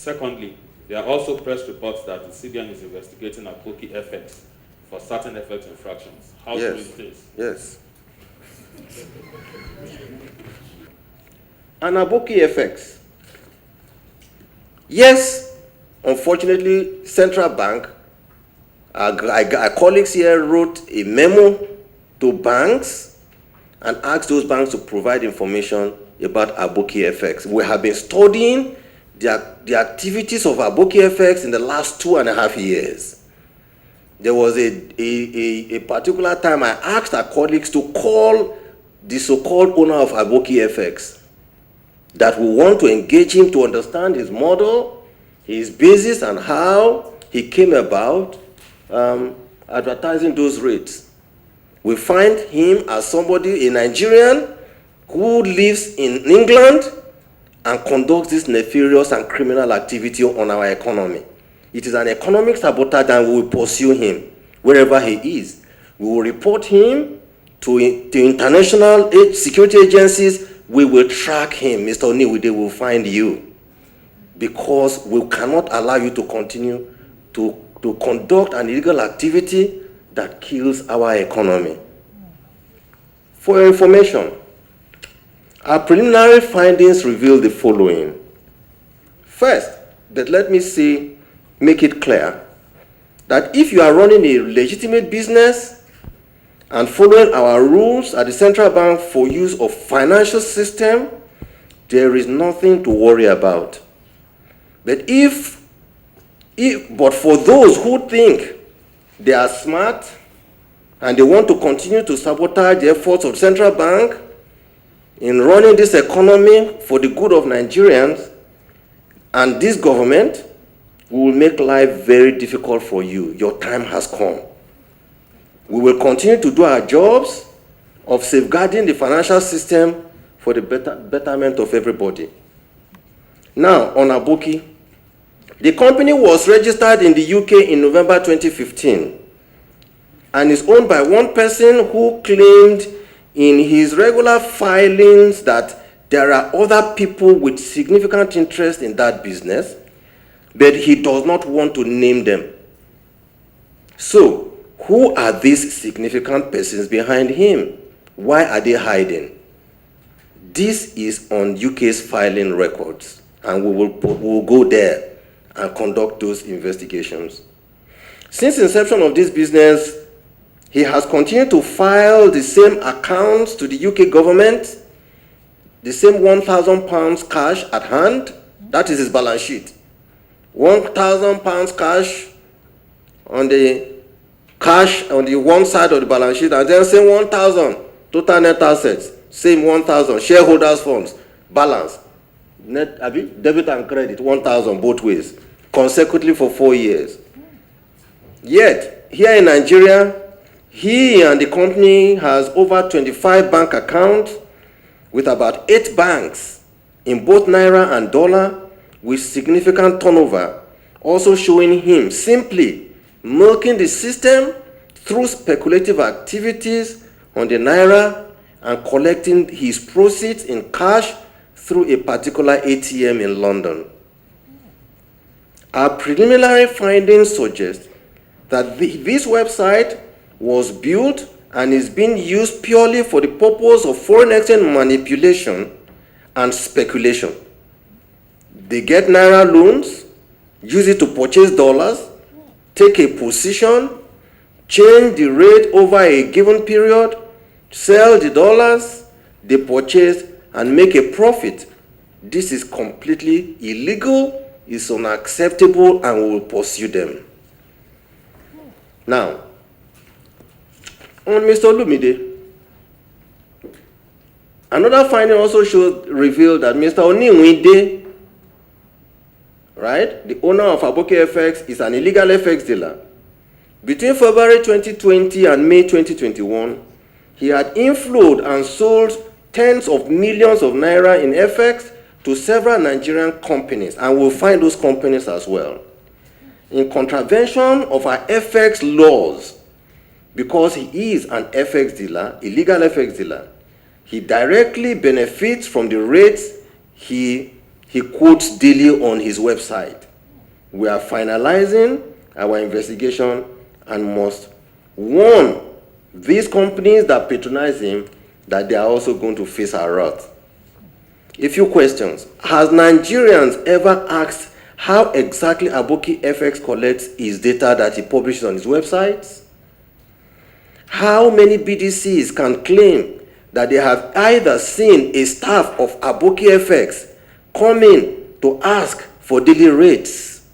Secondly, there are also press reports that the CBN is investigating AbokiFX for certain FX infractions. How true is this? Yes. And AbokiFX. Yes, unfortunately, Central Bank, our colleagues here wrote a memo to banks and asked those banks to provide information about AbokiFX. We have been studying the activities of AbokiFX in the last 2.5 years. There was a particular time I asked our colleagues to call the so-called owner of AbokiFX, that we want to engage him to understand his model, his basis, and how he came about advertising those rates. We find him as somebody, a Nigerian, who lives in England and conducts this nefarious and criminal activity on our economy. It is an economic sabotage, and we will pursue him wherever he is. We will report him to international security agencies. We will track him. Mr. Oniwide will find you, because we cannot allow you to continue to conduct an illegal activity that kills our economy. For your information, our preliminary findings reveal the following. First, but let me make it clear that if you are running a legitimate business and following our rules at the Central Bank for use of financial system, there is nothing to worry about. But but for those who think they are smart and they want to continue to sabotage the efforts of Central Bank in running this economy for the good of Nigerians and this government, we will make life very difficult for you. Your time has come. We will continue to do our jobs of safeguarding the financial system for the betterment of everybody. Now, on Aboki, the company was registered in the UK in November 2015 and is owned by one person who claimed in his regular filings that there are other people with significant interest in that business, but he does not want to name them. So, who are these significant persons behind him? Why are they hiding? This is on UK's filing records, and we will go there and conduct those investigations. Since the inception of this business, he has continued to file the same accounts to the UK government, the same £1,000 cash at hand. That is his balance sheet. £1,000 cash on the one side of the balance sheet, and then same 1,000 total net assets, same 1,000 shareholders funds, balance, net debit and credit, 1,000 both ways, consecutively for 4 years. Yet here in Nigeria, he and the company has over 25 bank accounts with about 8 banks in both Naira and dollar with significant turnover, also showing him simply milking the system through speculative activities on the Naira and collecting his proceeds in cash through a particular ATM in London. Our preliminary findings suggest that this website was built and is being used purely for the purpose of foreign exchange manipulation and speculation. They get Naira loans, use it to purchase dollars, take a position, change the rate over a given period, sell the dollars, they purchase, and make a profit. This is completely illegal, it's unacceptable, and we will pursue them. Now, on Mr. Olumide, another finding also revealed that Mr. Oniwide, right, the owner of AbokiFX, is an illegal FX dealer. Between February 2020 and May 2021, he had inflowed and sold tens of millions of naira in FX to several Nigerian companies, and we'll find those companies as well. In contravention of our FX laws, because he is an FX dealer, illegal FX dealer, he directly benefits from the rates he he quotes daily on his website. We are finalizing our investigation and must warn these companies that patronize him that they are also going to face our wrath. A few questions. Has Nigerians ever asked how exactly AbokiFX collects his data that he publishes on his websites? How many BDCs can claim that they have either seen a staff of AbokiFX come in to ask for daily rates?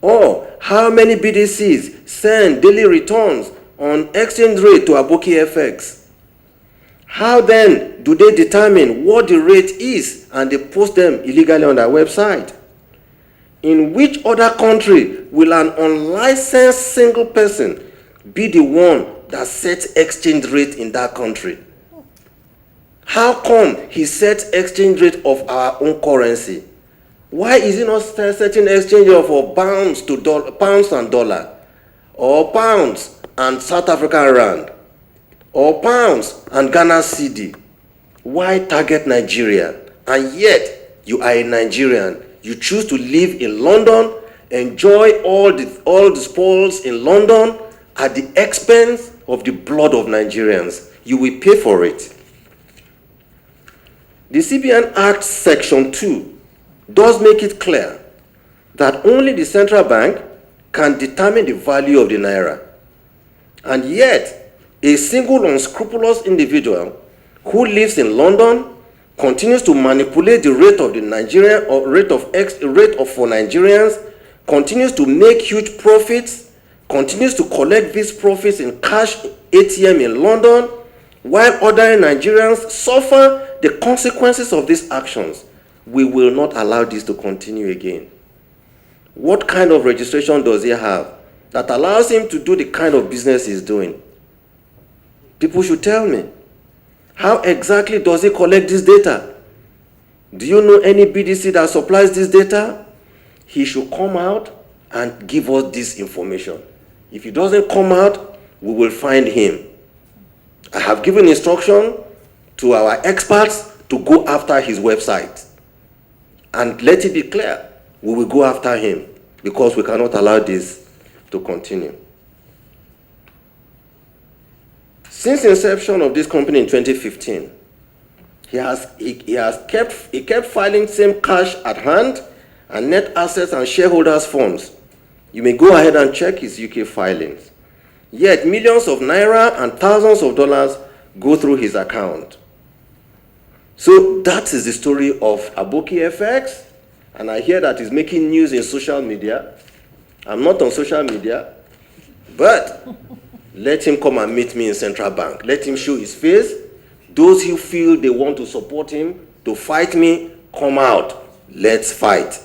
Or how many BDCs send daily returns on exchange rate to AbokiFX? How then do they determine what the rate is and they post them illegally on their website? In which other country will an unlicensed single person be the one that sets exchange rate in that country? How come he sets exchange rate of our own currency? Why is he not setting exchange rate for pounds and dollar, or pounds and South African rand, or pounds and Ghana cedi? Why target Nigeria? And yet you are a Nigerian. You choose to live in London, enjoy all the spoils in London at the expense of the blood of Nigerians. You will pay for it. The CBN Act Section 2 does make it clear that only the central bank can determine the value of the naira. And yet, a single unscrupulous individual who lives in London continues to manipulate the rate of the Nigerian or rate of for Nigerians, continues to make huge profits, continues to collect these profits in cash ATM in London, while other Nigerians suffer the consequences of these actions. We will not allow this to continue again. What kind of registration does he have that allows him to do the kind of business he's doing? People should tell me. How exactly does he collect this data? Do you know any BDC that supplies this data? He should come out and give us this information. If he doesn't come out, we will find him. I have given instruction to our experts to go after his website. And let it be clear, we will go after him because we cannot allow this to continue. Since the inception of this company in 2015, he kept filing same cash at hand and net assets and shareholders' funds. You may go ahead and check his UK filings. Yet millions of naira and thousands of dollars go through his account. So that is the story of AbokiFX, and I hear that he's making news in social media. I'm not on social media, but let him come and meet me in Central Bank. Let him show his face. Those who feel they want to support him, to fight me, come out. Let's fight.